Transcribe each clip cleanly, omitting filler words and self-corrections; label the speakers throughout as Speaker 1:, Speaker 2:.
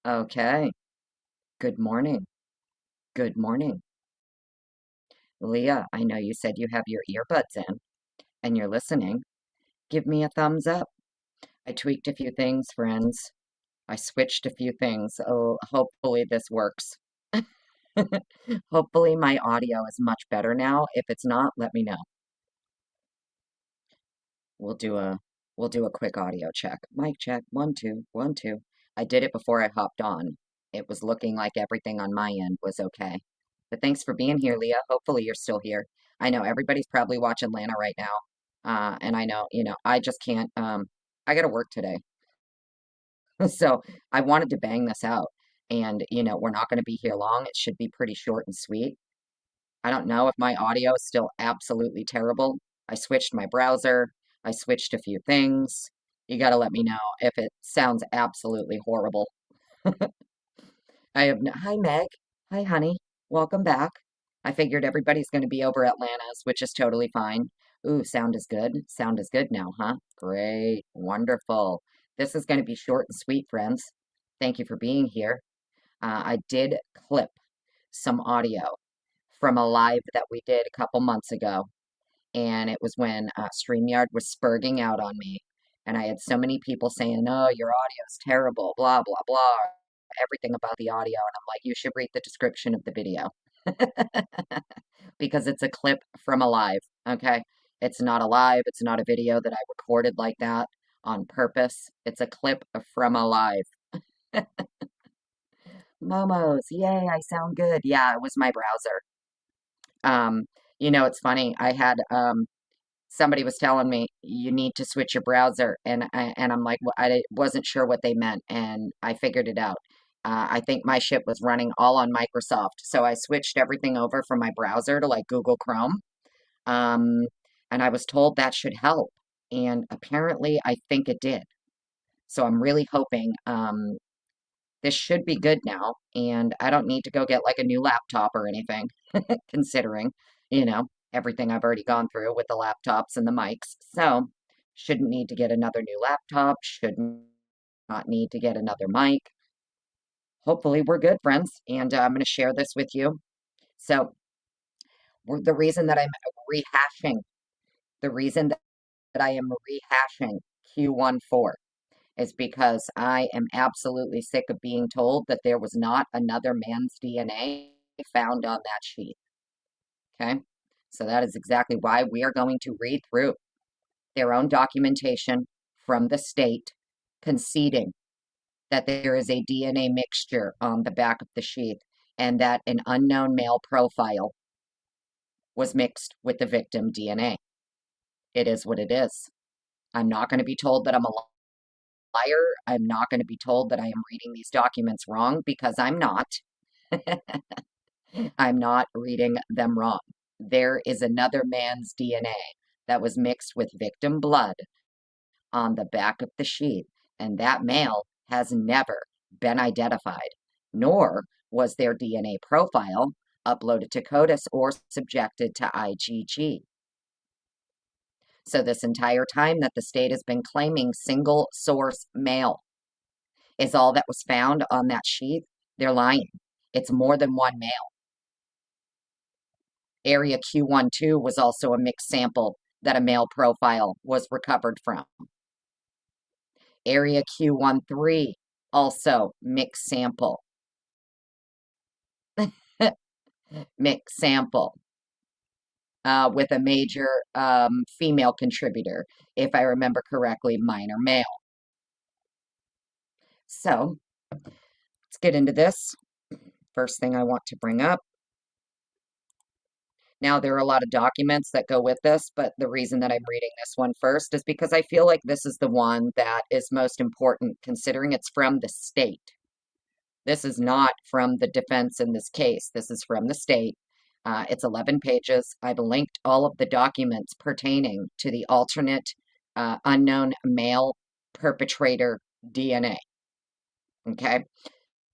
Speaker 1: Okay. Good morning. Good morning. Leah, I know you said you have your earbuds in and you're listening. Give me a thumbs up. I tweaked a few things, friends. I switched a few things. Oh, hopefully this works. Hopefully my audio is much better now. If it's not, let me know. We'll do a we'll do a quick audio check. Mic check. 1 2 1 2. I did it before I hopped on. It was looking like everything on my end was okay. But thanks for being here, Leah. Hopefully you're still here. I know everybody's probably watching Lana right now. And I know, I just can't I gotta work today. So I wanted to bang this out. And we're not gonna be here long. It should be pretty short and sweet. I don't know if my audio is still absolutely terrible. I switched my browser. I switched a few things. You got to let me know if it sounds absolutely horrible. Hi, Meg. Hi, honey. Welcome back. I figured everybody's going to be over at Lana's, which is totally fine. Ooh, sound is good. Sound is good now, huh? Great. Wonderful. This is going to be short and sweet, friends. Thank you for being here. I did clip some audio from a live that we did a couple months ago. And it was when StreamYard was spurging out on me. And I had so many people saying, "Oh, your audio's terrible, blah, blah, blah, everything about the audio." And I'm like, you should read the description of the video because it's a clip from a live, okay? It's not a live, it's not a video that I recorded like that on purpose. It's a clip from a live. Momos, yay, I sound good. Yeah, it was my browser. Um, it's funny. I had somebody was telling me you need to switch your browser, and I'm like, well, I wasn't sure what they meant, and I figured it out. I think my ship was running all on Microsoft, so I switched everything over from my browser to like Google Chrome, um, and I was told that should help, and apparently I think it did. So I'm really hoping this should be good now, and I don't need to go get like a new laptop or anything, considering, everything I've already gone through with the laptops and the mics. So, shouldn't need to get another new laptop, shouldn't not need to get another mic. Hopefully, we're good, friends, and I'm going to share this with you. So, the reason that I'm rehashing, the reason that I am rehashing Q1.4 is because I am absolutely sick of being told that there was not another man's DNA found on that sheet. Okay? So that is exactly why we are going to read through their own documentation from the state conceding that there is a DNA mixture on the back of the sheath and that an unknown male profile was mixed with the victim DNA. It is what it is. I'm not going to be told that I'm a liar. I'm not going to be told that I am reading these documents wrong because I'm not. I'm not reading them wrong. There is another man's DNA that was mixed with victim blood on the back of the sheet, and that male has never been identified, nor was their DNA profile uploaded to CODIS or subjected to IgG. So, this entire time that the state has been claiming single source male is all that was found on that sheet, they're lying. It's more than one male. Area Q1.2 was also a mixed sample that a male profile was recovered from. Area Q1.3, also mixed sample. Mixed sample with a major female contributor, if I remember correctly, minor male. So let's get into this. First thing I want to bring up. Now, there are a lot of documents that go with this, but the reason that I'm reading this one first is because I feel like this is the one that is most important, considering it's from the state. This is not from the defense in this case. This is from the state. It's 11 pages. I've linked all of the documents pertaining to the alternate unknown male perpetrator DNA. Okay?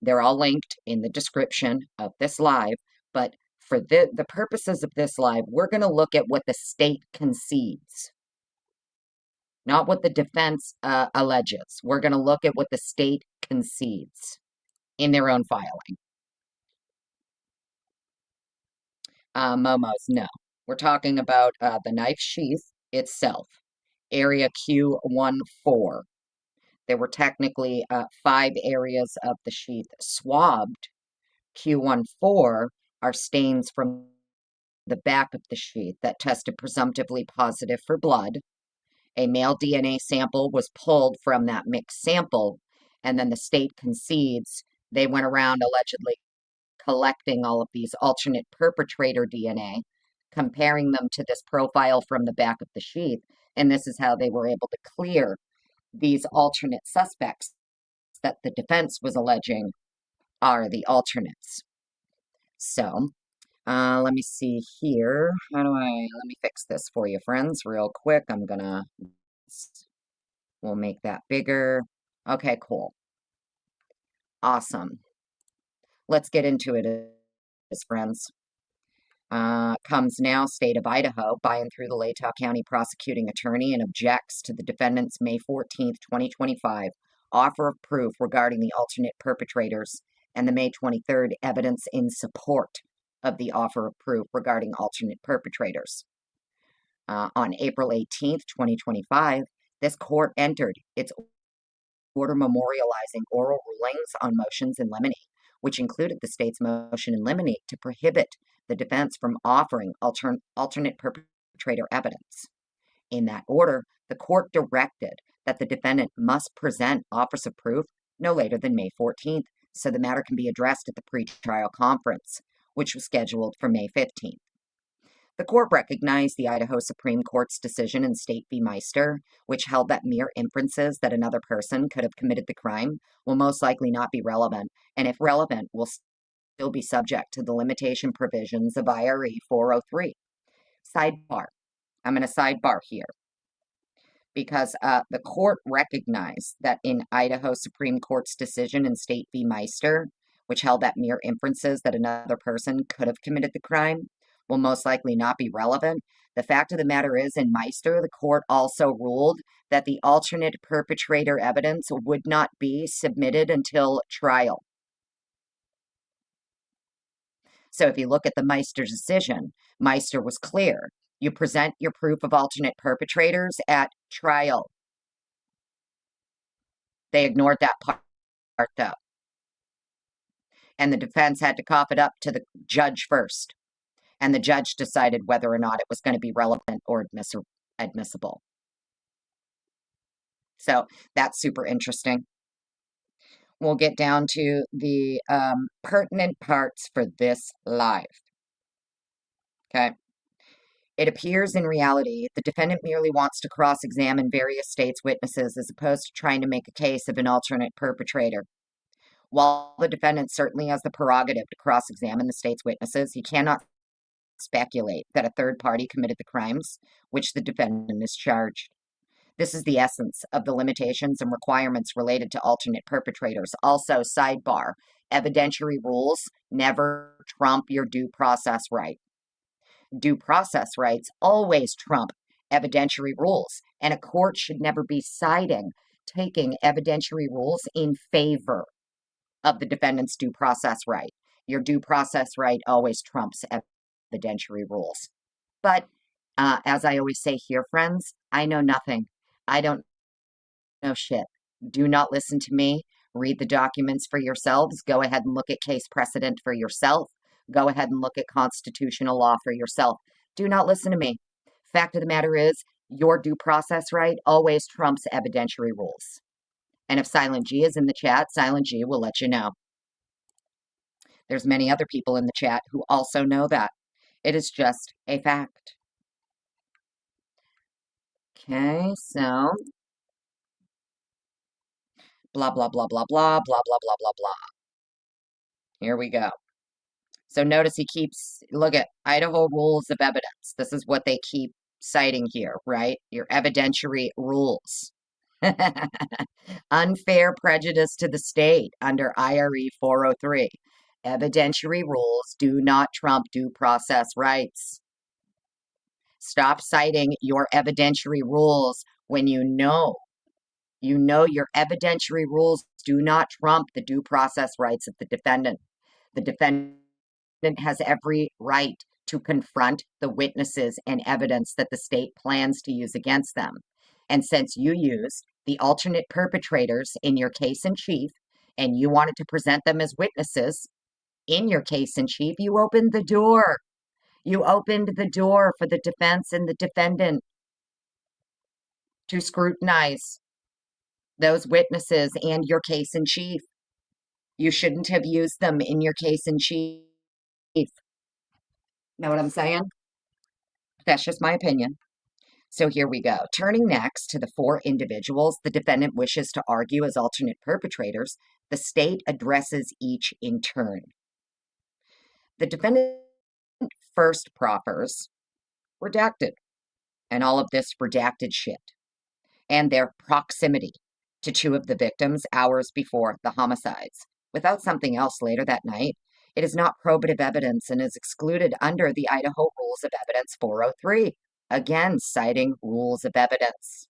Speaker 1: They're all linked in the description of this live, but for the purposes of this live, we're going to look at what the state concedes, not what the defense alleges. We're going to look at what the state concedes. in their own filing. Momos, no. We're talking about the knife sheath itself, area Q1.4. There were technically 5 areas of the sheath swabbed. Q1.4 are stains from the back of the sheath that tested presumptively positive for blood. A male DNA sample was pulled from that mixed sample, and then the state concedes they went around allegedly collecting all of these alternate perpetrator DNA, comparing them to this profile from the back of the sheath, and this is how they were able to clear these alternate suspects that the defense was alleging are the alternates. So, let me see here. Let me fix this for you, friends, real quick. We'll make that bigger. Okay, cool. Awesome. Let's get into it, friends. Comes now, state of Idaho, by and through the Latah County prosecuting attorney, and objects to the defendant's May 14th, 2025 offer of proof regarding the alternate perpetrators and the May 23rd evidence in support of the offer of proof regarding alternate perpetrators. On April 18th, 2025, this court entered its order memorializing oral rulings on motions in limine, which included the state's motion in limine to prohibit the defense from offering alternate perpetrator evidence. In that order, the court directed that the defendant must present offers of proof no later than May 14th, so the matter can be addressed at the pretrial conference, which was scheduled for May 15th. The court recognized the Idaho Supreme Court's decision in State v. Meister, which held that mere inferences that another person could have committed the crime will most likely not be relevant, and if relevant, will still be subject to the limitation provisions of IRE 403. Sidebar. I'm going to sidebar here because the court recognized that in Idaho Supreme Court's decision in State v. Meister, which held that mere inferences that another person could have committed the crime will most likely not be relevant. The fact of the matter is, in Meister, the court also ruled that the alternate perpetrator evidence would not be submitted until trial. So if you look at the Meister decision, Meister was clear. You present your proof of alternate perpetrators at trial. They ignored that part, though. And the defense had to cough it up to the judge first. And the judge decided whether or not it was going to be relevant or admissible. So that's super interesting. We'll get down to the pertinent parts for this live. Okay. It appears in reality the defendant merely wants to cross-examine various states' witnesses as opposed to trying to make a case of an alternate perpetrator. While the defendant certainly has the prerogative to cross-examine the state's witnesses, he cannot speculate that a third party committed the crimes which the defendant is charged. This is the essence of the limitations and requirements related to alternate perpetrators. Also, sidebar, evidentiary rules never trump your due process right. Due process rights always trump evidentiary rules, and a court should never be taking evidentiary rules in favor of the defendant's due process right. Your due process right always trumps evidentiary rules. But as I always say here, friends, I know nothing. I don't know shit. Do not listen to me. Read the documents for yourselves. Go ahead and look at case precedent for yourself. Go ahead and look at constitutional law for yourself. Do not listen to me. Fact of the matter is, your due process right always trumps evidentiary rules. And if Silent G is in the chat, Silent G will let you know. There's many other people in the chat who also know that. It is just a fact. Okay, so blah, blah, blah, blah, blah, blah, blah, blah, blah, blah. Here we go. So notice he keeps, look at Idaho rules of evidence. This is what they keep citing here, right? Your evidentiary rules. Unfair prejudice to the state under IRE 403. Evidentiary rules do not trump due process rights. Stop citing your evidentiary rules when you know You know your evidentiary rules do not trump the due process rights of the defendant. The defendant has every right to confront the witnesses and evidence that the state plans to use against them. And since you used the alternate perpetrators in your case in chief and you wanted to present them as witnesses in your case in chief, you opened the door. You opened the door for the defense and the defendant to scrutinize those witnesses and your case in chief. You shouldn't have used them in your case in chief. Know what I'm saying? That's just my opinion. So here we go. Turning next to the four individuals the defendant wishes to argue as alternate perpetrators, the state addresses each in turn. The defendant first proffers redacted, and all of this redacted shit, and their proximity to two of the victims hours before the homicides. Without something else later that night, it is not probative evidence and is excluded under the Idaho Rules of Evidence 403. Again, citing rules of evidence.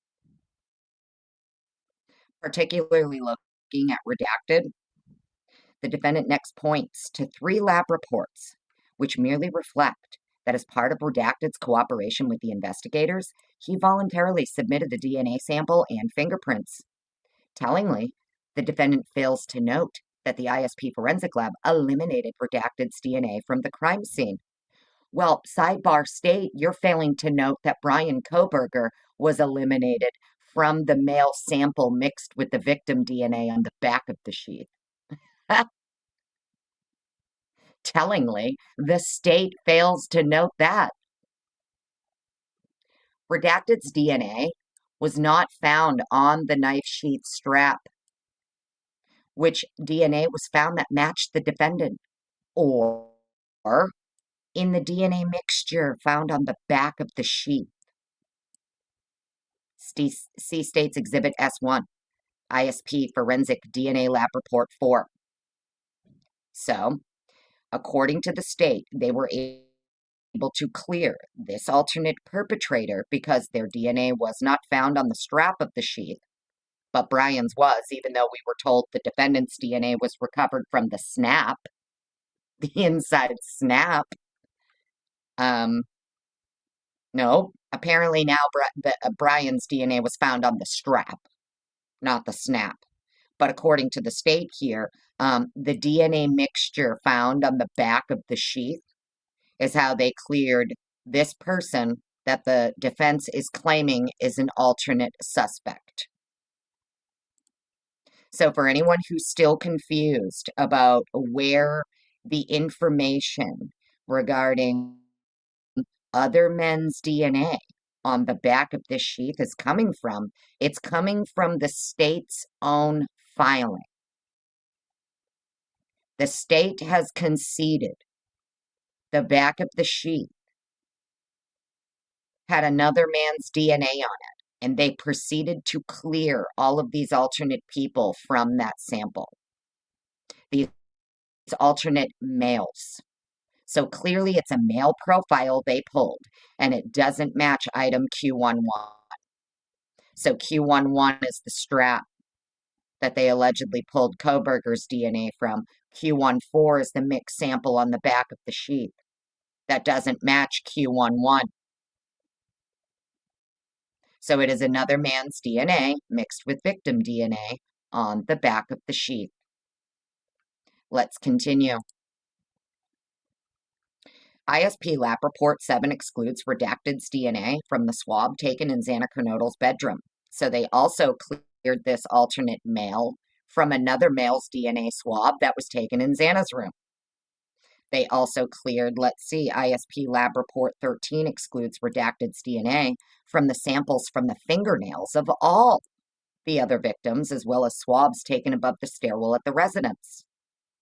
Speaker 1: Particularly looking at redacted, the defendant next points to 3 lab reports, which merely reflect that as part of Redacted's cooperation with the investigators, he voluntarily submitted the DNA sample and fingerprints. Tellingly, the defendant fails to note that the ISP forensic lab eliminated Redacted's DNA from the crime scene. Well, sidebar state, you're failing to note that Brian Kohberger was eliminated from the male sample mixed with the victim DNA on the back of the sheath. Tellingly, the state fails to note that. Redacted's DNA was not found on the knife sheath strap, which DNA was found that matched the defendant, or in the DNA mixture found on the back of the sheath. See States Exhibit S1, ISP Forensic DNA Lab Report 4. So, according to the state, they were able to clear this alternate perpetrator because their DNA was not found on the strap of the sheath, but Brian's was, even though we were told the defendant's DNA was recovered from the snap, the inside snap. No, apparently now Brian's DNA was found on the strap, not the snap. But according to the state here, the DNA mixture found on the back of the sheath is how they cleared this person that the defense is claiming is an alternate suspect. So for anyone who's still confused about where the information regarding other men's DNA on the back of this sheath is coming from, it's coming from the state's own filing. The state has conceded the back of the sheath had another man's DNA on it, and they proceeded to clear all of these alternate people from that sample. These alternate males. So clearly it's a male profile they pulled, and it doesn't match item Q1.1. So Q1.1 is the strap that they allegedly pulled Kohberger's DNA from. Q1.4 is the mixed sample on the back of the sheath. That doesn't match Q1.1. So it is another man's DNA mixed with victim DNA on the back of the sheath. Let's continue. ISP Lab Report 7 excludes Redacted's DNA from the swab taken in Xana Kernodle's bedroom. So they also cleared this alternate male from another male's DNA swab that was taken in Xana's room. They also cleared, let's see, ISP Lab Report 13 excludes Redacted's DNA from the samples from the fingernails of all the other victims, as well as swabs taken above the stairwell at the residence.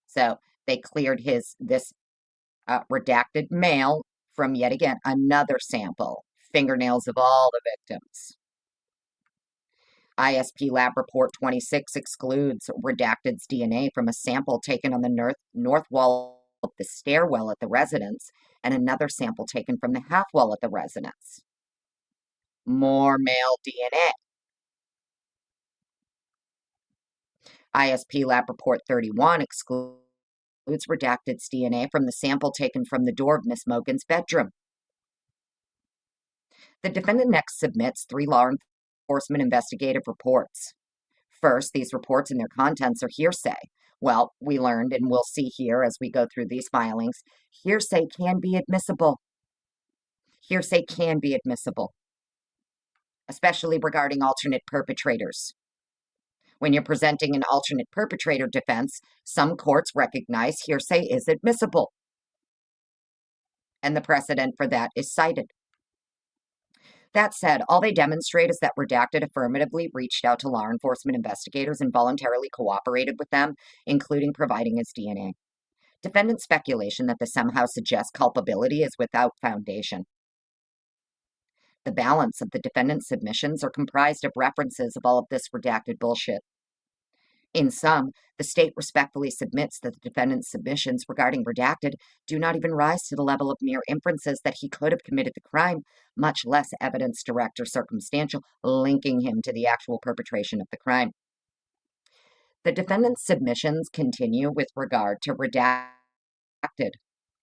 Speaker 1: So they cleared this redacted male from, yet again, another sample, fingernails of all the victims. ISP Lab Report 26 excludes Redacted's DNA from a sample taken on the north wall of the stairwell at the residence and another sample taken from the half wall at the residence. More male DNA. ISP Lab Report 31 excludes Redacted's DNA from the sample taken from the door of Miss Mogan's bedroom. The defendant next submits 3 law enforcement investigative reports. First, these reports and their contents are hearsay. Well, we learned, and we'll see here as we go through these filings, hearsay can be admissible. Hearsay can be admissible, especially regarding alternate perpetrators. When you're presenting an alternate perpetrator defense, some courts recognize hearsay is admissible, and the precedent for that is cited. That said, all they demonstrate is that Redacted affirmatively reached out to law enforcement investigators and voluntarily cooperated with them, including providing his DNA. Defendant's speculation that this somehow suggests culpability is without foundation. The balance of the defendant's submissions are comprised of references of all of this redacted bullshit. In sum, the state respectfully submits that the defendant's submissions regarding Redacted do not even rise to the level of mere inferences that he could have committed the crime, much less evidence direct or circumstantial linking him to the actual perpetration of the crime. The defendant's submissions continue with regard to Redacted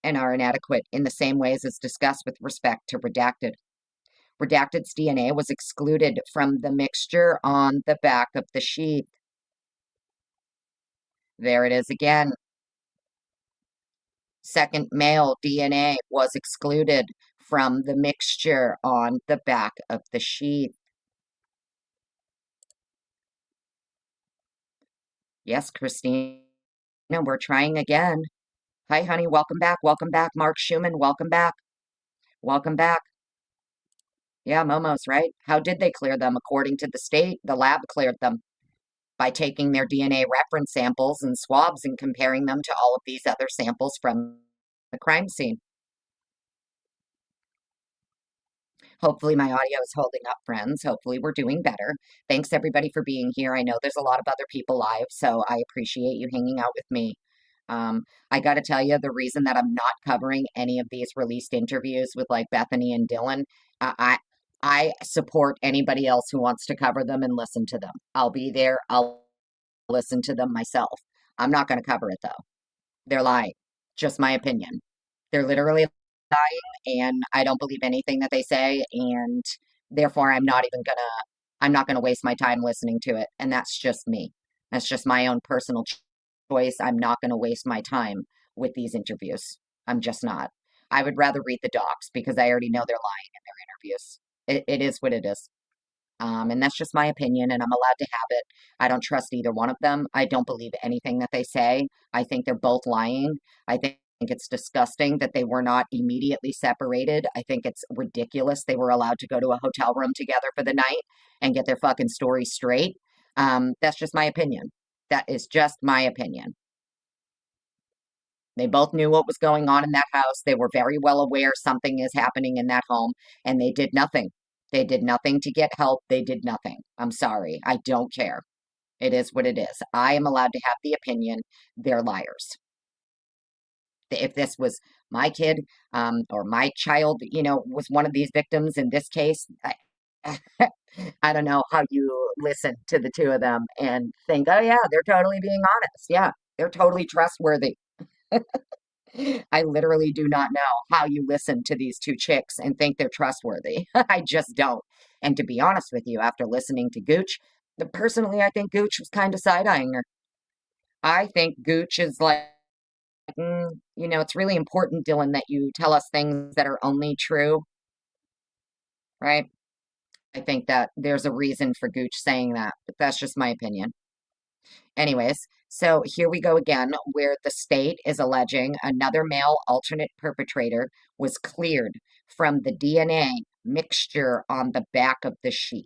Speaker 1: and are inadequate in the same ways as discussed with respect to Redacted. Redacted's DNA was excluded from the mixture on the back of the sheath. There it is again. Second male DNA was excluded from the mixture on the back of the sheath. Yes, Christina, we're trying again. Hi, honey, welcome back. Welcome back. Mark Schumann, welcome back. Welcome back. Yeah, Momos, right? How did they clear them? According to the state, the lab cleared them by taking their DNA reference samples and swabs and comparing them to all of these other samples from the crime scene. Hopefully my audio is holding up, friends. Hopefully we're doing better. Thanks everybody for being here. I know there's a lot of other people live, so I appreciate you hanging out with me. I got to tell you, the reason that I'm not covering any of these released interviews with like Bethany and Dylan, I support anybody else who wants to cover them and listen to them. I'll be there. I'll listen to them myself. I'm not going to cover it though. They're lying. Just my opinion. They're literally lying, and I don't believe anything that they say, and therefore I'm not gonna waste my time listening to it. And that's just me. That's just my own personal choice. I'm not gonna waste my time with these interviews. I'm just not. I would rather read the docs because I already know they're lying in their interviews. It is what it is. And that's just my opinion, and I'm allowed to have it. I don't trust either one of them. I don't believe anything that they say. I think they're both lying. I think it's disgusting that they were not immediately separated. I think it's ridiculous they were allowed to go to a hotel room together for the night and get their fucking story straight. That's just my opinion. That is just my opinion. They both knew what was going on in that house. They were very well aware something is happening in that home, and they did nothing. They did nothing to get help. They did nothing. I'm sorry. I don't care. It is what it is. I am allowed to have the opinion. They're liars. If this was my kid or my child, was one of these victims in this case, I don't know how you listen to the two of them and think, oh, yeah, they're totally being honest. Yeah, they're totally trustworthy. I literally do not know how you listen to these two chicks and think they're trustworthy. I just don't. And to be honest with you, after listening to Gooch, personally, I think Gooch was kind of side-eyeing her. I think Gooch is like, it's really important, Dylan, that you tell us things that are only true, right? I think that there's a reason for Gooch saying that, but that's just my opinion. Anyways, so here we go again, where the state is alleging another male alternate perpetrator was cleared from the DNA mixture on the back of the sheath.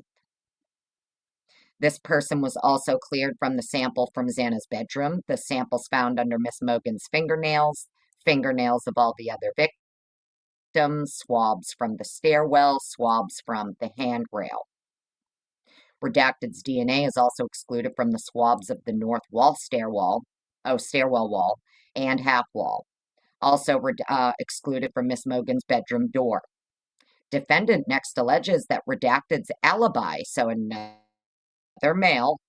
Speaker 1: This person was also cleared from the sample from Xana's bedroom, the samples found under Miss Mogan's fingernails, fingernails of all the other victims, swabs from the stairwell, swabs from the handrail. Redacted's DNA is also excluded from the swabs of the north wall stairwell wall, and half wall. Also excluded from Miss Mogan's bedroom door. Defendant next alleges that Redacted's alibi, so another male,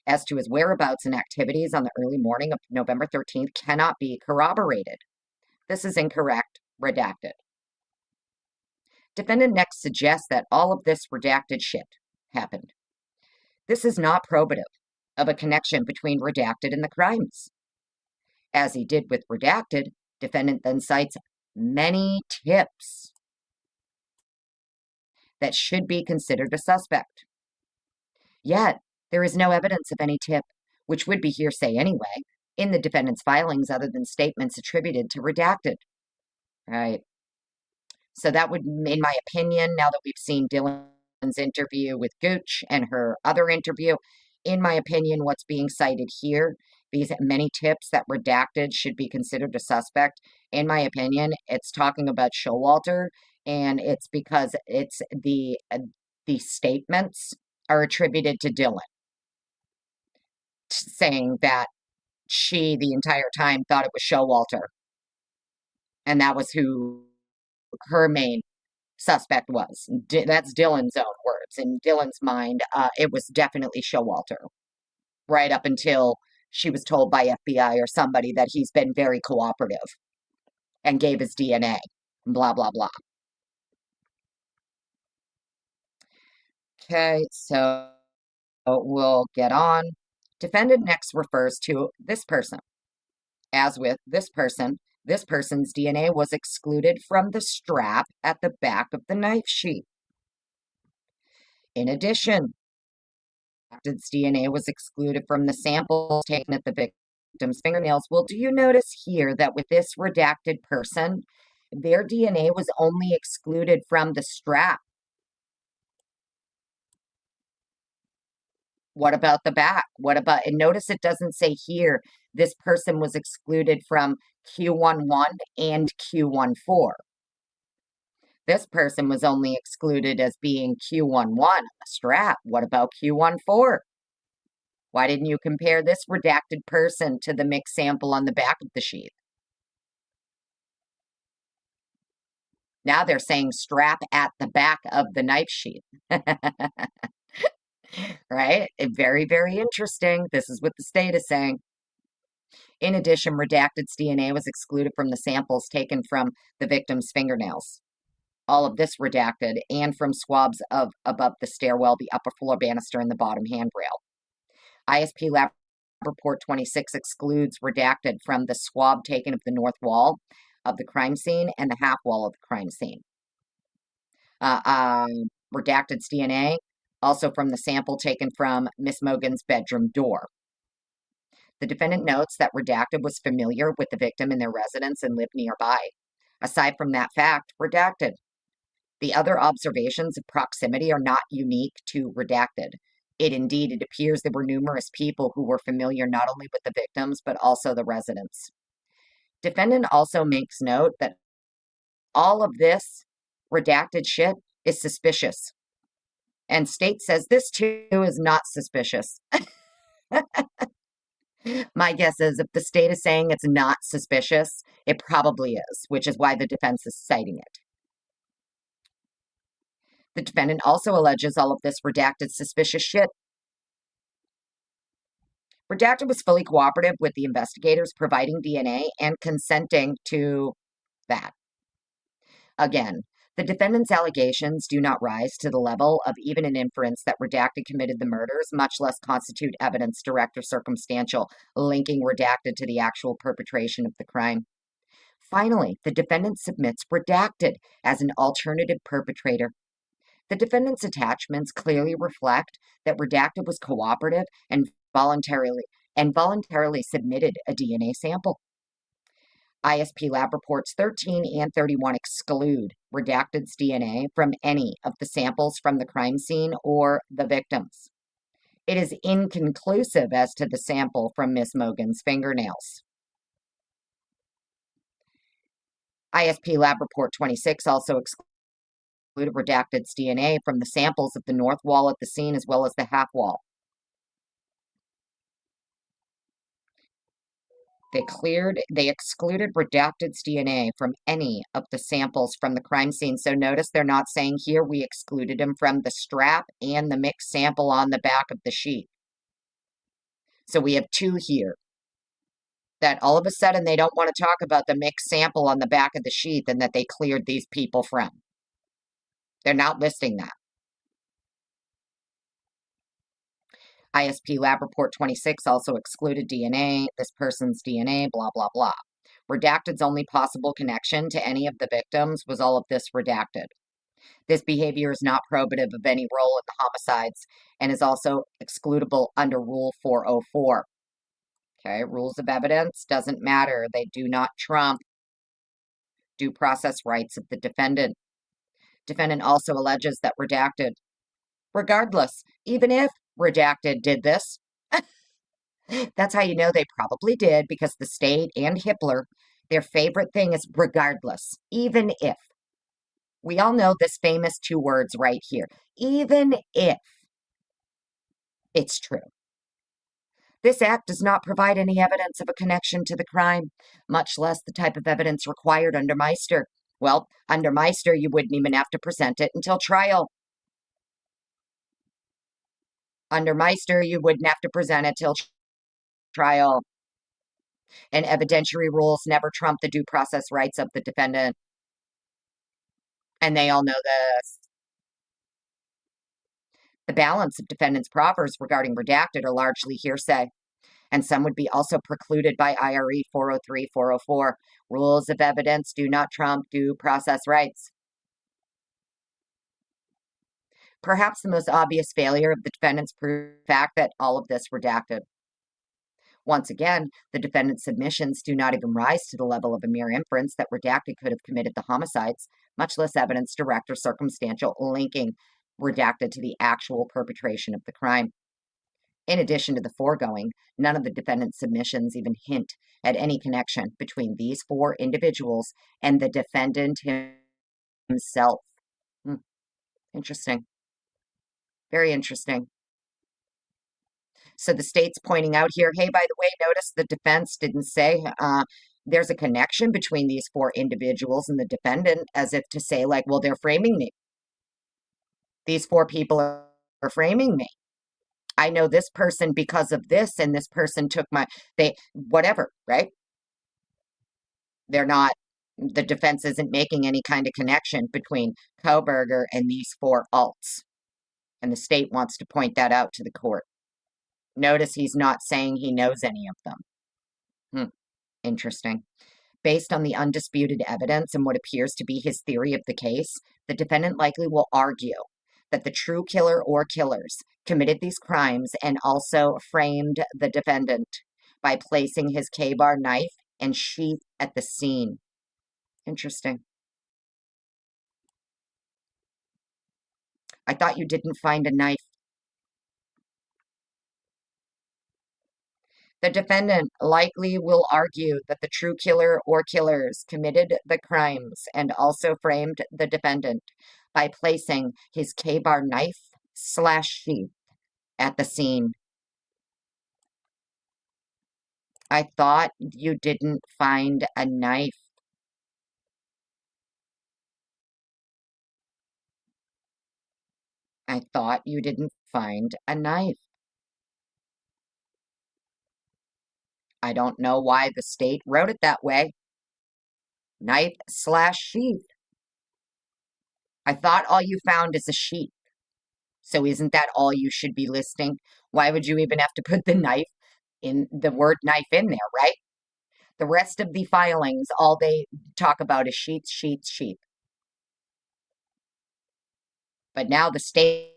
Speaker 1: as to his whereabouts and activities on the early morning of November 13th cannot be corroborated. This is incorrect, redacted. Defendant next suggests that all of this redacted shit happened. This is not probative of a connection between redacted and the crimes. As he did with redacted, defendant then cites many tips that should be considered a suspect. Yet, there is no evidence of any tip, which would be hearsay anyway, in the defendant's filings other than statements attributed to redacted. Right. So that would, in my opinion, now that we've seen Dylan's interview with Gooch and her other interview, in my opinion, what's being cited here, these many tips that redacted should be considered a suspect, in my opinion, it's talking about Showalter, and it's because it's the statements are attributed to Dylan, saying that she, the entire time, thought it was Showalter, and that was who her main suspect was. That's Dylan's own words. In Dylan's mind, it was definitely Showalter, right up until she was told by FBI or somebody that he's been very cooperative and gave his DNA, blah, blah, blah. Okay, so we'll get on. Defendant next refers to this person. As with this person's DNA was excluded from the strap at the back of the knife sheath. In addition, redacted's DNA was excluded from the samples taken at the victim's fingernails. Well, do you notice here that with this redacted person, their DNA was only excluded from the strap? What about the back? What about, and notice it doesn't say here, this person was excluded from Q1.1 and Q1.4. This person was only excluded as being Q1.1 on the strap. What about Q1.4? Why didn't you compare this redacted person to the mixed sample on the back of the sheath? Now they're saying strap at the back of the knife sheath. Right? Very, very interesting. This is what the state is saying. In addition, redacted's DNA was excluded from the samples taken from the victim's fingernails. All of this redacted, and from swabs of above the stairwell, the upper floor banister, and the bottom handrail. ISP Lab Report 26 excludes redacted from the swab taken of the north wall of the crime scene and the half wall of the crime scene. Redacted's DNA also from the sample taken from Miss Mogan's bedroom door. The defendant notes that redacted was familiar with the victim in their residence and lived nearby. Aside from that fact, redacted. The other observations of proximity are not unique to redacted. It appears there were numerous people who were familiar not only with the victims, but also the residents. Defendant also makes note that all of this redacted shit is suspicious. And state says this too is not suspicious. My guess is if the state is saying it's not suspicious, it probably is, which is why the defense is citing it. The defendant also alleges all of this redacted suspicious shit. Redacted was fully cooperative with the investigators providing DNA and consenting to that. Again, the defendant's allegations do not rise to the level of even an inference that redacted committed the murders, much less constitute evidence, direct or circumstantial, linking redacted to the actual perpetration of the crime. Finally, the defendant submits redacted as an alternative perpetrator. The defendant's attachments clearly reflect that redacted was cooperative and voluntarily submitted a DNA sample. ISP Lab Reports 13 and 31 exclude redacted's DNA from any of the samples from the crime scene or the victims. It is inconclusive as to the sample from Miss Mogan's fingernails. ISP Lab Report 26 also excluded redacted's DNA from the samples of the north wall at the scene as well as the half wall. They excluded redacted's DNA from any of the samples from the crime scene. So notice they're not saying here we excluded him from the strap and the mixed sample on the back of the sheet. So we have two here that all of a sudden they don't want to talk about the mixed sample on the back of the sheath and that they cleared these people from. They're not listing that. ISP lab report 26 also excluded DNA, this person's DNA, blah, blah, blah. Redacted's only possible connection to any of the victims was all of this redacted. This behavior is not probative of any role in the homicides and is also excludable under Rule 404. Okay, rules of evidence doesn't matter. They do not trump due process rights of the defendant. Defendant also alleges that redacted, regardless, even if redacted did this, that's how you know they probably did, because the state and Hitler, their favorite thing is regardless, even if. We all know this famous two words right here, even if it's true. This act does not provide any evidence of a connection to the crime, much less the type of evidence required under Meister. Well, under Meister, you wouldn't even have to present it until trial. Under Meister, you wouldn't have to present it till trial. And evidentiary rules never trump the due process rights of the defendant. And they all know this. The balance of defendant's proffers regarding redacted are largely hearsay, and some would be also precluded by IRE 403, 404. Rules of evidence do not trump due process rights. Perhaps the most obvious failure of the defendant's proof is the fact that all of this redacted. Once again, the defendant's submissions do not even rise to the level of a mere inference that redacted could have committed the homicides, much less evidence direct or circumstantial linking redacted to the actual perpetration of the crime. In addition to the foregoing, none of the defendant's submissions even hint at any connection between these four individuals and the defendant himself. Interesting. Very interesting. So the state's pointing out here, hey, by the way, notice the defense didn't say there's a connection between these four individuals and the defendant, as if to say, like, well, they're framing me. These four people are framing me. I know this person because of this, and this person took whatever, right? They're not, the defense isn't making any kind of connection between Kohberger and these four alts. And the state wants to point that out to the court. Notice he's not saying he knows any of them. Interesting. Based on the undisputed evidence and what appears to be his theory of the case, the defendant likely will argue that the true killer or killers committed these crimes and also framed the defendant by placing his K-bar knife and sheath at the scene. Interesting. I thought you didn't find a knife. The defendant likely will argue that the true killer or killers committed the crimes and also framed the defendant by placing his K-bar knife/sheath at the scene. I thought you didn't find a knife. I thought you didn't find a knife. I don't know why the state wrote it that way. Knife/sheath. I thought all you found is a sheath. So isn't that all you should be listing? Why would you even have to put the knife in the word knife in there, right? The rest of the filings, all they talk about is sheath, sheath, sheath. But now the state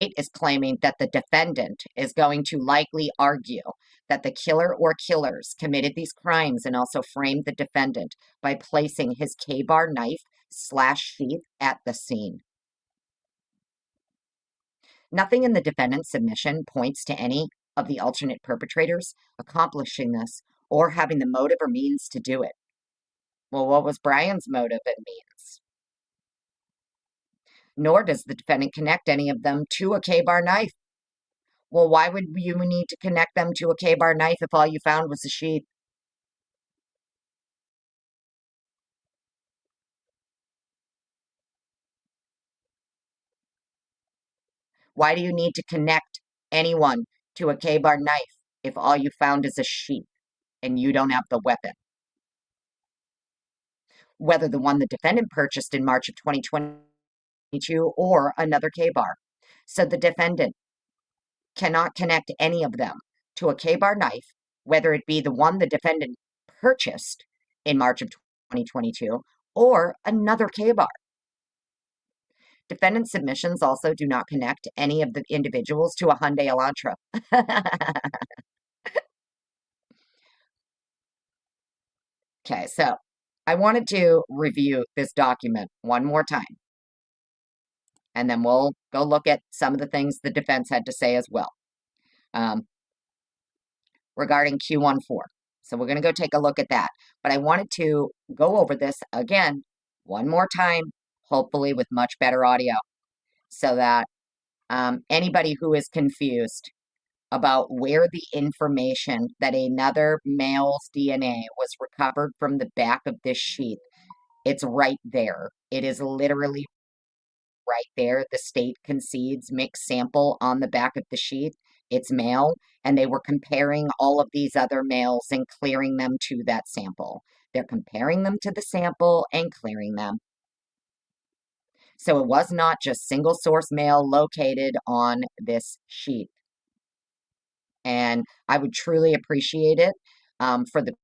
Speaker 1: is claiming that the defendant is going to likely argue that the killer or killers committed these crimes and also framed the defendant by placing his K-bar knife/sheath at the scene. Nothing in the defendant's submission points to any of the alternate perpetrators accomplishing this or having the motive or means to do it. Well, what was Brian's motive and means? Nor does the defendant connect any of them to a K-bar knife. Well, why would you need to connect them to a K-bar knife if all you found was a sheath? Why do you need to connect anyone to a K-bar knife? if all you found is a sheath and you don't have the weapon? Whether the one the defendant purchased in March of 2022 or another K-bar. So the defendant cannot connect any of them to a K-bar knife, whether it be the one the defendant purchased in March of 2022 or another K-bar. Defendant submissions also do not connect any of the individuals to a Hyundai Elantra. Okay, so I wanted to review this document one more time, and then we'll go look at some of the things the defense had to say as well regarding Q1.4. So we're going to go take a look at that. But I wanted to go over this again one more time, hopefully with much better audio, so that anybody who is confused about where the information that another male's DNA was recovered from the back of this sheath, it's right there. It is literally right there. The state concedes mixed sample on the back of the sheath. It's male, and they were comparing all of these other males and clearing them to that sample. They're comparing them to the sample and clearing them. So it was not just single source male located on this sheath. And I would truly appreciate it for the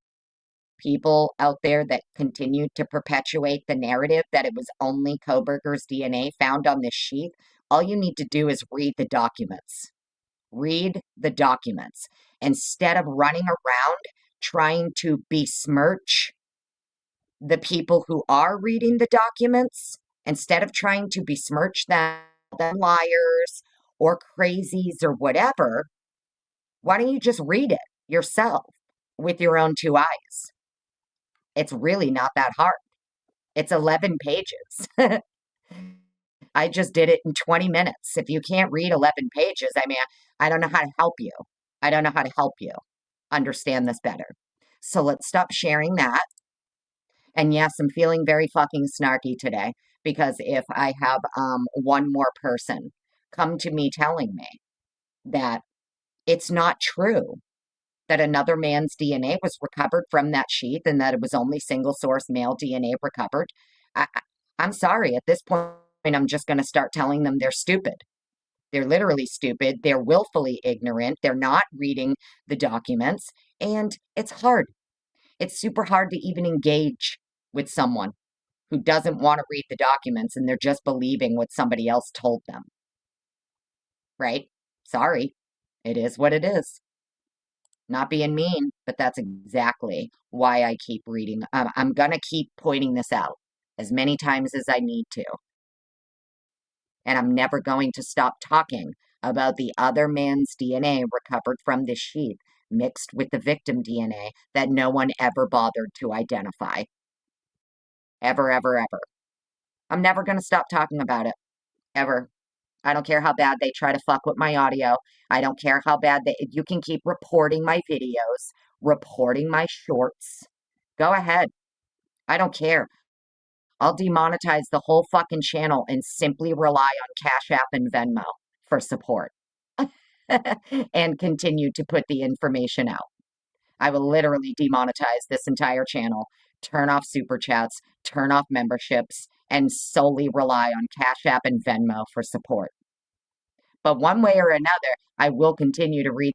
Speaker 1: people out there that continue to perpetuate the narrative that it was only Kohberger's DNA found on this sheath. All you need to do is read the documents. Read the documents instead of running around trying to besmirch the people who are reading the documents. Instead of trying to besmirch them liars or crazies or whatever, why don't you just read it yourself with your own two eyes? It's really not that hard. It's 11 pages. I just did it in 20 minutes. If you can't read 11 pages, I mean, I don't know how to help you. I don't know how to help you understand this better. So let's stop sharing that. And yes, I'm feeling very fucking snarky today because if I have one more person come to me telling me that it's not true that another man's DNA was recovered from that sheath and that it was only single source male DNA recovered, I'm sorry. At this point, I'm just going to start telling them they're stupid. They're literally stupid. They're willfully ignorant. They're not reading the documents. And it's hard. It's super hard to even engage with someone who doesn't want to read the documents and they're just believing what somebody else told them. Right? Sorry. It is what it is. Not being mean, but that's exactly why I keep reading. I'm going to keep pointing this out as many times as I need to. And I'm never going to stop talking about the other man's DNA recovered from this sheath mixed with the victim DNA that no one ever bothered to identify. Ever, ever, ever. I'm never going to stop talking about it. Ever. I don't care how bad they try to fuck with my audio. I don't care how bad you can keep reporting my videos, reporting my shorts. Go ahead. I don't care. I'll demonetize the whole fucking channel and simply rely on Cashapp and Venmo for support and continue to put the information out. I will literally demonetize this entire channel, turn off super chats, turn off memberships, and solely rely on Cashapp and Venmo for support. But one way or another, I will continue to read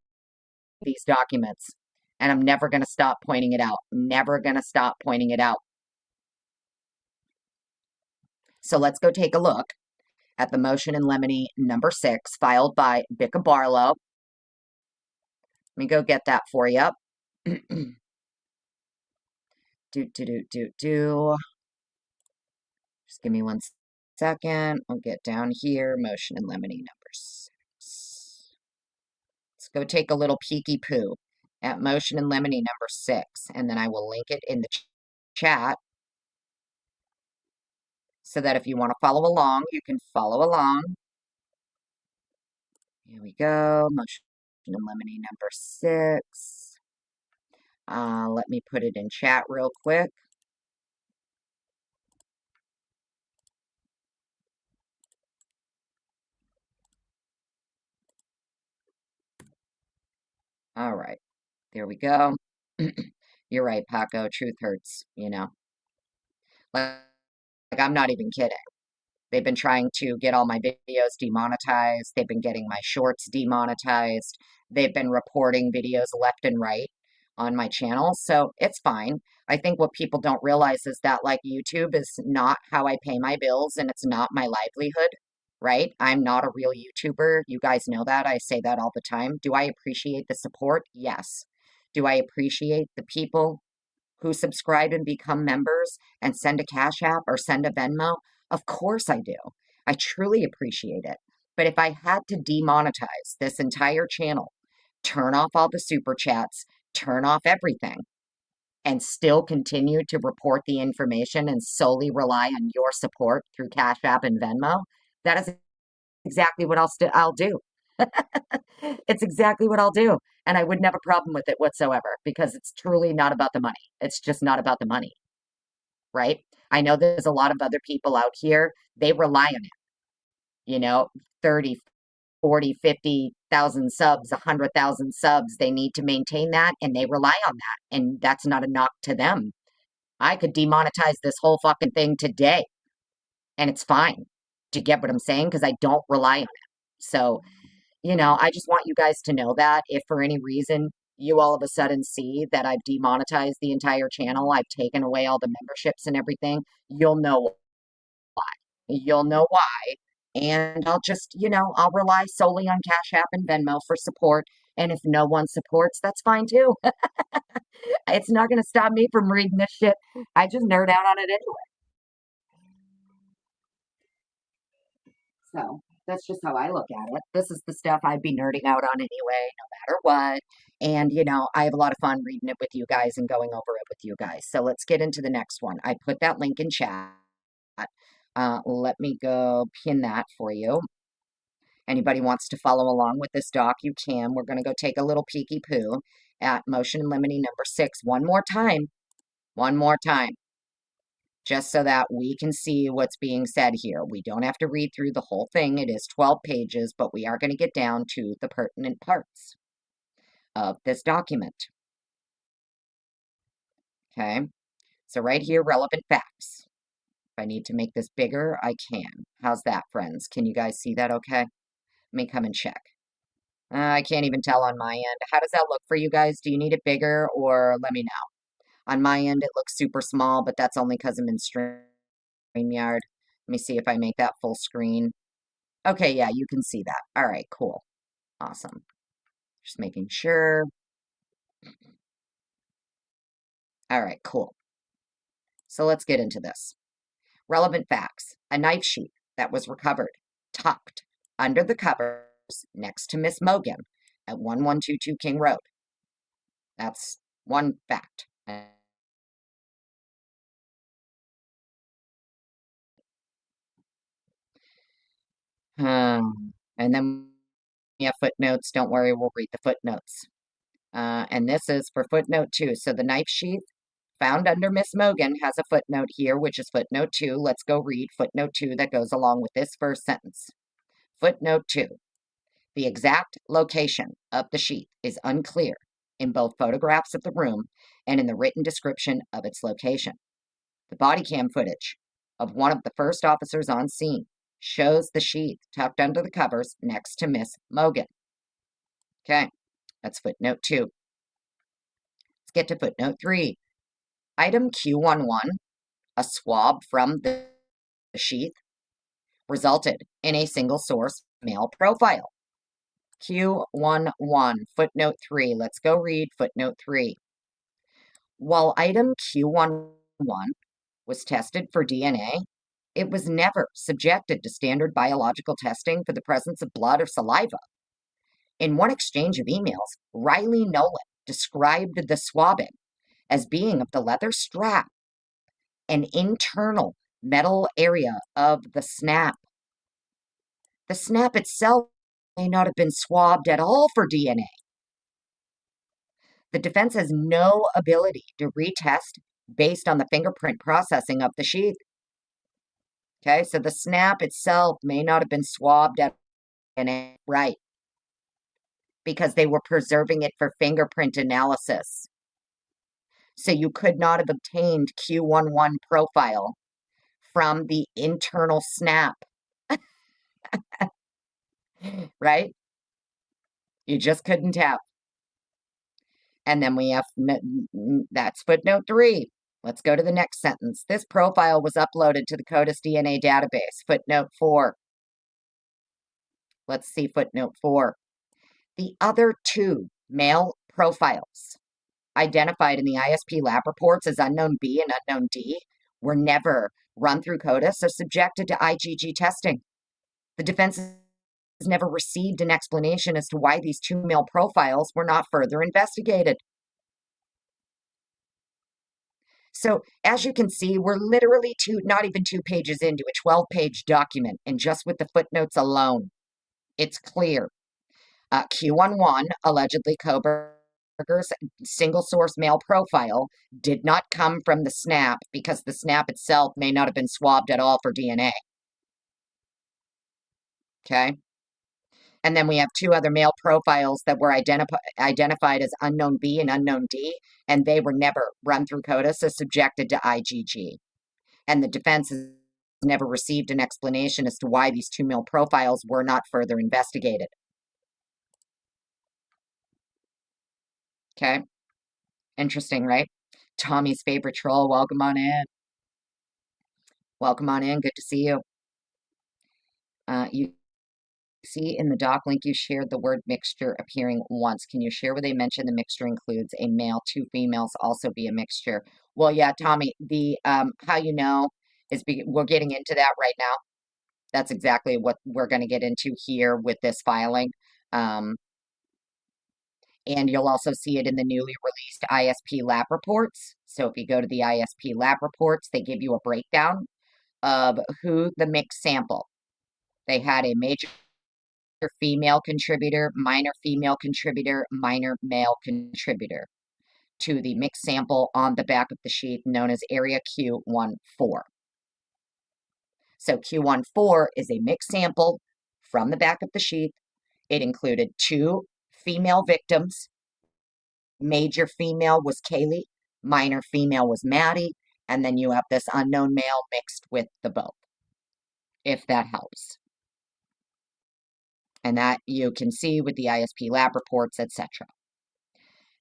Speaker 1: these documents, and I'm never going to stop pointing it out. Never going to stop pointing it out. So let's go take a look at the motion in limine number 6 filed by Bicca Barlow. Let me go get that for you. Just give me one second. I'll get down here. Motion in limine number 6. Let's go take a little peeky poo at motion in limine number 6, and then I will link it in the chat so that if you want to follow along, you can follow along. Here we go. Motion in limine number 6. Let me put it in chat real quick. All right. There we go. You're right, Paco. Truth hurts, Like, I'm not even kidding. They've been trying to get all my videos demonetized. They've been getting my shorts demonetized. They've been reporting videos left and right on my channel. So it's fine. I think what people don't realize is that, like, YouTube is not how I pay my bills and it's not my livelihood, right? I'm not a real YouTuber. You guys know that. I say that all the time. Do I appreciate the support? Yes. Do I appreciate the people who subscribe and become members and send a Cash App or send a Venmo? Of course I do. I truly appreciate it. But if I had to demonetize this entire channel, turn off all the super chats, turn off everything, and still continue to report the information and solely rely on your support through Cash App and Venmo, that is exactly what I'll do. It's exactly what I'll do. And I wouldn't have a problem with it whatsoever because it's truly not about the money. It's just not about the money, right? I know there's a lot of other people out here, they rely on it, you know, 30, 40, 50,000 subs, 100,000 subs. They need to maintain that and they rely on that. And that's not a knock to them. I could demonetize this whole fucking thing today and it's fine. Do you get what I'm saying? Because I don't rely on it. So, I just want you guys to know that if for any reason you all of a sudden see that I've demonetized the entire channel, I've taken away all the memberships and everything, you'll know why. You'll know why. And I'll just, I'll rely solely on Cash App and Venmo for support. And if no one supports, that's fine too. It's not going to stop me from reading this shit. I just nerd out on it anyway. So that's just how I look at it. This is the stuff I'd be nerding out on anyway, no matter what. And, I have a lot of fun reading it with you guys and going over it with you guys. So let's get into the next one. I put that link in chat. Let me go pin that for you. Anybody wants to follow along with this doc, you can. We're going to go take a little peeky poo at motion limine number 6 one more time. One more time. Just so that we can see what's being said here. We don't have to read through the whole thing. It is 12 pages, but we are going to get down to the pertinent parts of this document. Okay, so right here, relevant facts. If I need to make this bigger, I can. How's that, friends? Can you guys see that okay? Let me come and check. I can't even tell on my end. How does that look for you guys? Do you need it bigger or let me know? On my end, it looks super small, but that's only because I'm in StreamYard. Let me see if I make that full screen. Okay, yeah, you can see that. All right, cool. Awesome. Just making sure. All right, cool. So let's get into this. Relevant facts. A knife sheath that was recovered, tucked under the covers next to Miss Mogan at 1122 King Road. That's one fact. And then we have footnotes. Don't worry, we'll read the footnotes. And this is for footnote 2. So the knife sheath found under Miss Mogan has a footnote here, which is footnote 2. Let's go read footnote 2 that goes along with this first sentence. Footnote 2. The exact location of the sheath is unclear in both photographs of the room and in the written description of its location. The body cam footage of one of the first officers on scene shows the sheath tucked under the covers next to Miss Mogan. Okay, that's footnote 2. Let's get to footnote 3. Item Q1.1, a swab from the sheath, resulted in a single source male profile. Q1.1, footnote 3. Let's go read footnote 3. While item Q1.1 was tested for DNA, it was never subjected to standard biological testing for the presence of blood or saliva. In one exchange of emails, Riley Nolan described the swabbing as being of the leather strap and internal metal area of the snap. The snap itself may not have been swabbed at all for DNA. The defense has no ability to retest based on the fingerprint processing of the sheath. Okay, so the snap itself may not have been swabbed at DNA. Right. because they were preserving it for fingerprint analysis. So you could not have obtained Q1.1 profile from the internal snap, right? You just couldn't have. And then we have, that's footnote 3. Let's go to the next sentence. This profile was uploaded to the CODIS DNA database. Footnote 4. Let's see footnote 4. The other 2 male profiles identified in the ISP lab reports as unknown B and unknown D were never run through CODIS or subjected to IgG testing. The defense has never received an explanation as to why these 2 male profiles were not further investigated. So as you can see, we're literally not even 2 pages into a 12-page document, and just with the footnotes alone, it's clear. Q1.1, allegedly Kohberger's single source male profile, did not come from the snap because the snap itself may not have been swabbed at all for DNA. Okay? And then we have 2 other male profiles that were identified as unknown B and unknown D, and they were never run through CODIS or subjected to IgG. And the defense has never received an explanation as to why these 2 male profiles were not further investigated. Okay? Interesting, right? Tommy's favorite troll, welcome on in. Welcome on in, good to see you. You see in the doc link you shared the word mixture appearing once. Can you share where they mention the mixture includes a male, 2 females, also be a mixture? Well, yeah, Tommy, the how you know is we're getting into that right now. That's exactly what we're going to get into here with this filing. And you'll also see it in the newly released ISP lab reports. So if you go to the ISP lab reports, they give you a breakdown of who the mixed sample. They had a major female contributor, minor female contributor, minor male contributor to the mixed sample on the back of the sheath known as area Q1.4. So Q1.4 is a mixed sample from the back of the sheath. It included 2 female victims. Major female was Kaylee, minor female was Maddie, and then you have this unknown male mixed with the both, if that helps. And that you can see with the ISP lab reports, etc.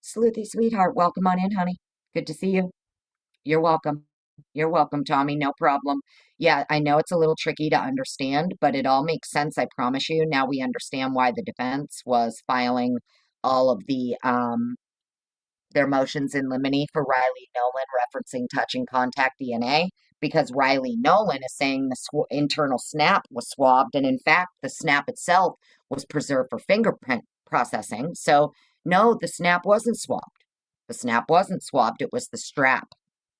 Speaker 1: Sleuthy sweetheart, welcome on in, honey. Good to see you. You're welcome. You're welcome, Tommy. No problem. Yeah, I know it's a little tricky to understand, but it all makes sense, I promise you. Now we understand why the defense was filing all of their motions in limine for Riley Nolan referencing touch and contact DNA, because Riley Nolan is saying the internal snap was swabbed, and in fact, the snap itself was preserved for fingerprint processing. So no, the snap wasn't swabbed. The snap wasn't swabbed. It was the strap,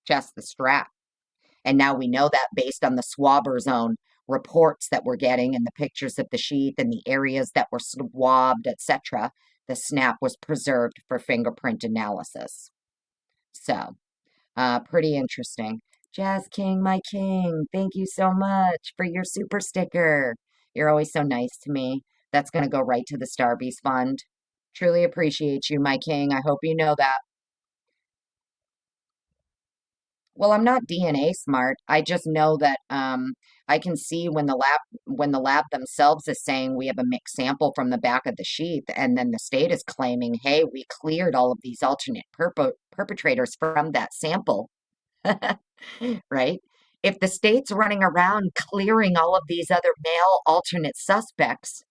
Speaker 1: just the strap. And now we know that based on the swabber zone reports that we're getting and the pictures of the sheath and the areas that were swabbed, etc., the snap was preserved for fingerprint analysis. So, pretty interesting. Jazz King, my king, thank you so much for your super sticker. You're always so nice to me. That's going to go right to the Starbeast Fund. Truly appreciate you, my king. I hope you know that. Well, I'm not DNA smart. I just know that I can see when the lab themselves is saying we have a mixed sample from the back of the sheath, and then the state is claiming, hey, we cleared all of these alternate perpetrators from that sample, right? If the state's running around clearing all of these other male alternate suspects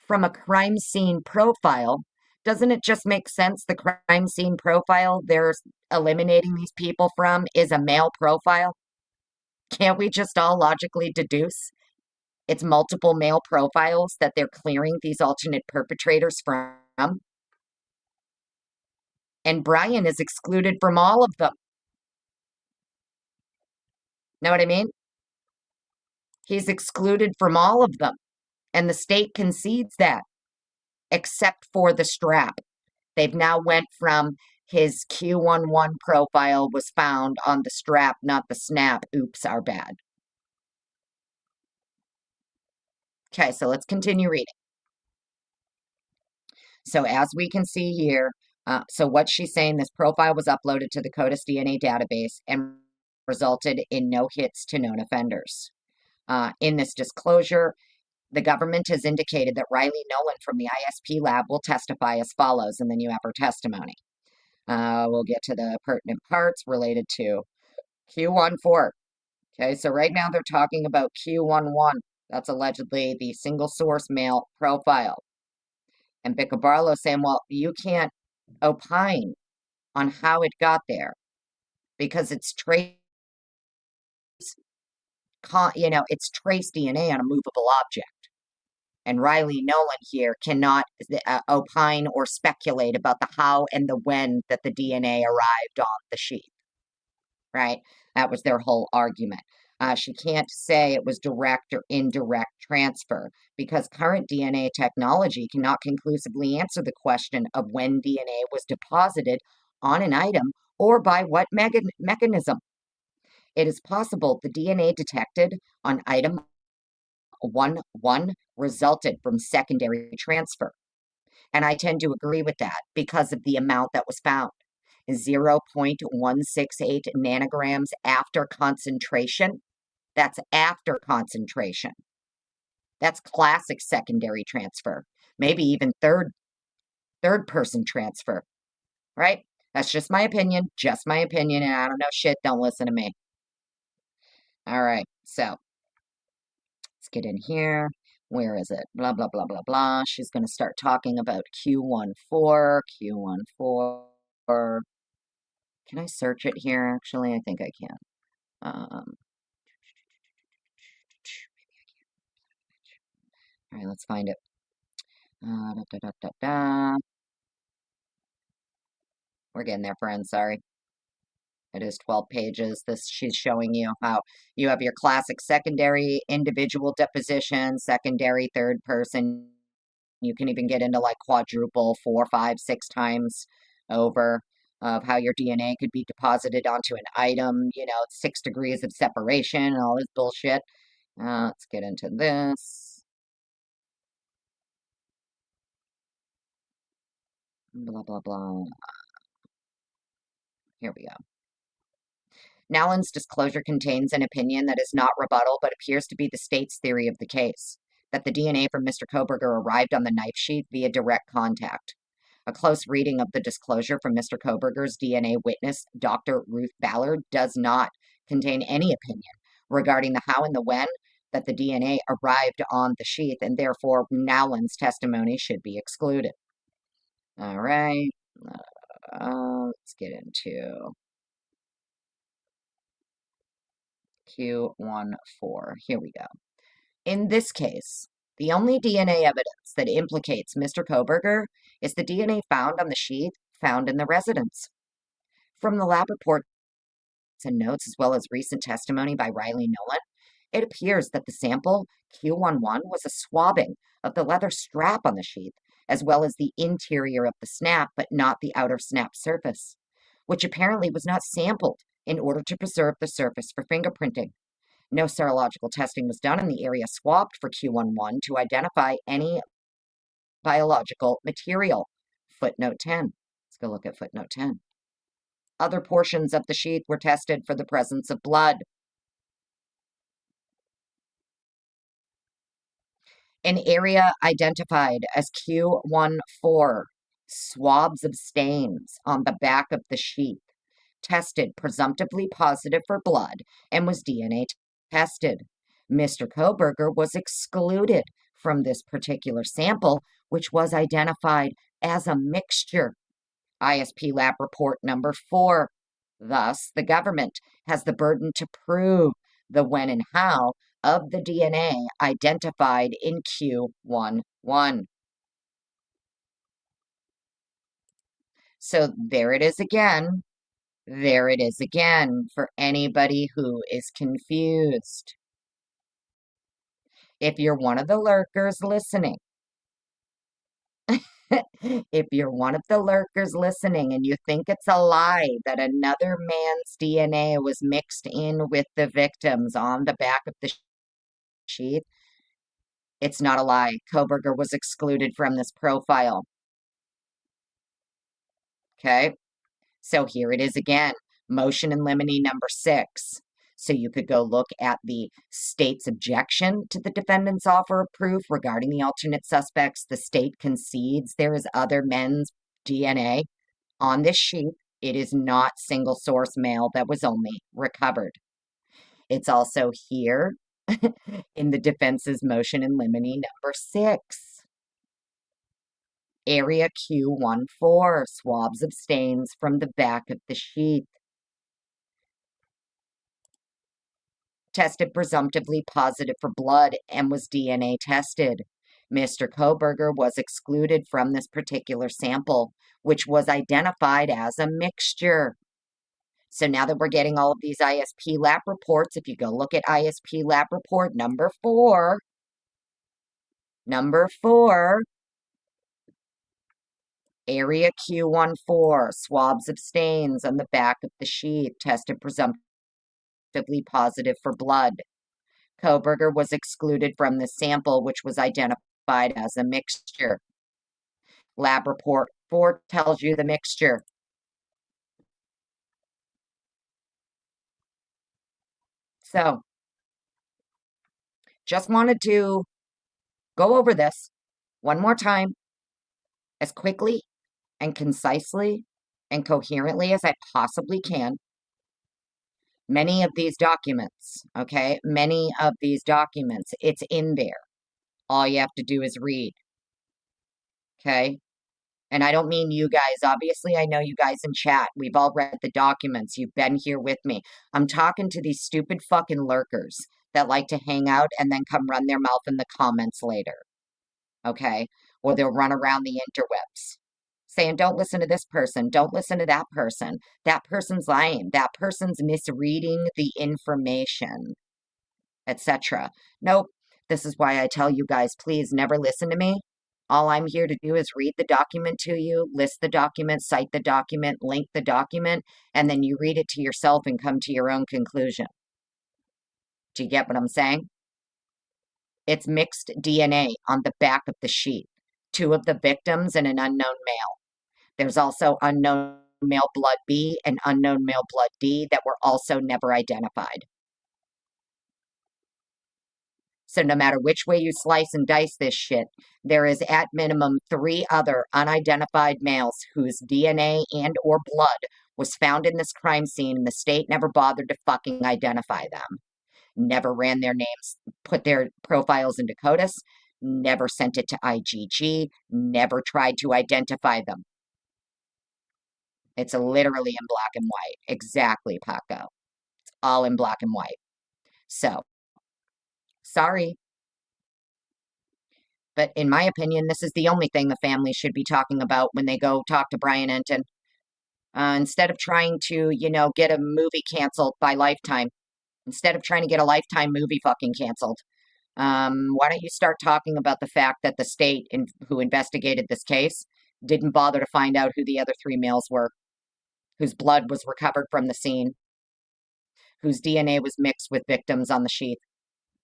Speaker 1: from a crime scene profile, doesn't it just make sense the crime scene profile they're eliminating these people from is a male profile? Can't we just all logically deduce it's multiple male profiles that they're clearing these alternate perpetrators from? And Brian is excluded from all of them. Know what I mean? He's excluded from all of them. And the state concedes that, except for the strap. They've now went from his Q1.1 profile was found on the strap, not the snap. Oops, our bad. Okay, so let's continue reading. So as we can see here, so what she's saying, this profile was uploaded to the CODIS DNA database and resulted in no hits to known offenders. In this disclosure, the government has indicated that Riley Nolan from the ISP lab will testify as follows, and then you have her testimony. We'll get to the pertinent parts related to Q1.4. Okay, so right now they're talking about Q1.1. That's allegedly the single source mail profile. And Bicabarlo saying, well, you can't opine on how it got there because it's trace, it's trace DNA on a movable object. And Riley Nolan here cannot opine or speculate about the how and the when that the DNA arrived on the sheath, right? That was their whole argument. She can't say it was direct or indirect transfer because current DNA technology cannot conclusively answer the question of when DNA was deposited on an item or by what mechanism. It is possible the DNA detected on item 1.1 resulted from secondary transfer. And I tend to agree with that because of the amount that was found. 0.168 nanograms after concentration. That's after concentration. That's classic secondary transfer. Maybe even third person transfer, right? That's just my opinion, and I don't know shit, don't listen to me. All right, so let's get in here. Where is it? Blah, blah, blah, blah, blah. She's going to start talking about Q1.4, Q1.4. Can I search it here? Actually, I think I can. All right, let's find it. Da, da, da, da, da. We're getting there, friends. Sorry. It is 12 pages. She's showing you how you have your classic secondary individual deposition, secondary third person. You can even get into like quadruple, 4, 5, 6 times over of how your DNA could be deposited onto an item, 6 degrees of separation and all this bullshit. Let's get into this. Blah, blah, blah. Here we go. Nowlin's disclosure contains an opinion that is not rebuttal, but appears to be the state's theory of the case, that the DNA from Mr. Kohberger arrived on the knife sheath via direct contact. A close reading of the disclosure from Mr. Kohberger's DNA witness, Dr. Ruth Ballard, does not contain any opinion regarding the how and the when that the DNA arrived on the sheath, and therefore Nowlin's testimony should be excluded. All right, let's get into Q1.4. Here we go. In this case, the only DNA evidence that implicates Mr. Kohberger is the DNA found on the sheath found in the residence. From the lab reports and notes, as well as recent testimony by Riley Nolan, it appears that the sample Q1.1 was a swabbing of the leather strap on the sheath, as well as the interior of the snap, but not the outer snap surface, which apparently was not sampled in order to preserve the surface for fingerprinting. No serological testing was done in the area swabbed for Q1.1 to identify any biological material. Footnote 10. Let's go look at footnote 10. Other portions of the sheath were tested for the presence of blood. An area identified as Q1.4, swabs of stains on the back of the sheath, tested presumptively positive for blood and was DNA tested. Mr. Kohberger was excluded from this particular sample, which was identified as a mixture. ISP lab report number 4. Thus, the government has the burden to prove the when and how of the DNA identified in Q1.1. So there it is again. There it is again for anybody who is confused. If you're one of the lurkers listening, if you're one of the lurkers listening and you think it's a lie that another man's DNA was mixed in with the victim's on the back of the sheath, it's not a lie. Kohberger was excluded from this profile. Okay. So here it is again, motion in limine number 6. So you could go look at the state's objection to the defendant's offer of proof regarding the alternate suspects. The state concedes there is other men's DNA on this sheet. It is not single source male that was only recovered. It's also here in the defense's motion in limine number 6. Area Q1.4, swabs of stains from the back of the sheath. Tested presumptively positive for blood and was DNA tested. Mr. Kohberger was excluded from this particular sample, which was identified as a mixture. So now that we're getting all of these ISP lab reports, if you go look at ISP lab report number 4, area Q1.4, swabs of stains on the back of the sheath, tested presumptively positive for blood. Kohberger was excluded from the sample, which was identified as a mixture. Lab report 4 tells you the mixture. So, just wanted to go over this one more time as quickly and concisely and coherently as I possibly can. Many of these documents, okay, it's in there. All you have to do is read, okay? And I don't mean you guys. Obviously, I know you guys in chat. We've all read the documents. You've been here with me. I'm talking to these stupid fucking lurkers that like to hang out and then come run their mouth in the comments later, okay? Or they'll run around the interwebs saying, don't listen to this person, don't listen to that person. That person's lying. That person's misreading the information, etc. Nope. This is why I tell you guys, please never listen to me. All I'm here to do is read the document to you, list the document, cite the document, link the document, and then you read it to yourself and come to your own conclusion. Do you get what I'm saying? It's mixed DNA on the back of the sheet. 2 of the victims and an unknown male. There's also unknown male blood B and unknown male blood D that were also never identified. So no matter which way you slice and dice this shit, there is at minimum 3 other unidentified males whose DNA and or blood was found in this crime scene, and the state never bothered to fucking identify them. Never ran their names, put their profiles into CODIS, never sent it to IGG, never tried to identify them. It's literally in black and white. Exactly, Paco. It's all in black and white. So, sorry. But in my opinion, this is the only thing the family should be talking about when they go talk to Brian Enton. Instead of trying to, get a movie canceled by Lifetime, instead of trying to get a Lifetime movie fucking canceled, why don't you start talking about the fact that the state who investigated this case didn't bother to find out who the other 3 males were, whose blood was recovered from the scene, whose DNA was mixed with victims on the sheath.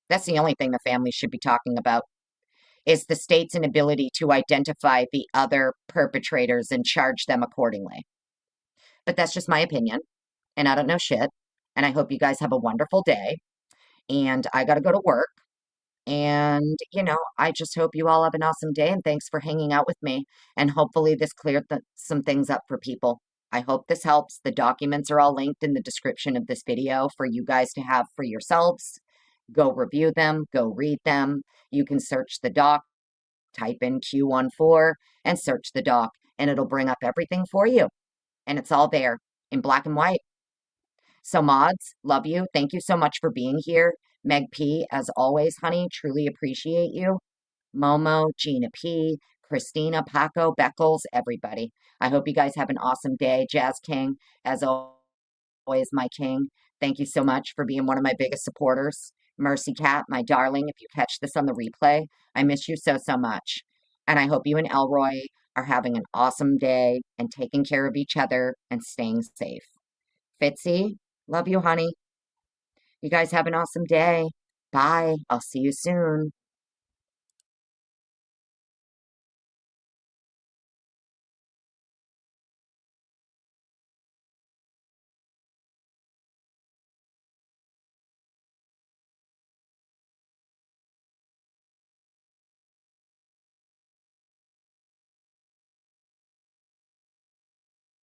Speaker 1: That's the only thing the family should be talking about, is the state's inability to identify the other perpetrators and charge them accordingly. But that's just my opinion, and I don't know shit, and I hope you guys have a wonderful day, and I gotta go to work, and, I just hope you all have an awesome day, and thanks for hanging out with me, and hopefully this cleared some things up for people. I hope this helps. The documents are all linked in the description of this video for you guys to have for yourselves. Go review them, go read them. You can search the doc, type in Q1.4 and search the doc, and it'll bring up everything for you. And it's all there in black and white. So mods, love you. Thank you so much for being here. Meg P, as always, honey, truly appreciate you. Momo, Gina P, Christina, Paco, Beckles, everybody. I hope you guys have an awesome day. Jazz King, as always, my king. Thank you so much for being one of my biggest supporters. Mercy Cat, my darling, if you catch this on the replay, I miss you so, so much. And I hope you and Elroy are having an awesome day and taking care of each other and staying safe. Fitzy, love you, honey. You guys have an awesome day. Bye. I'll see you soon.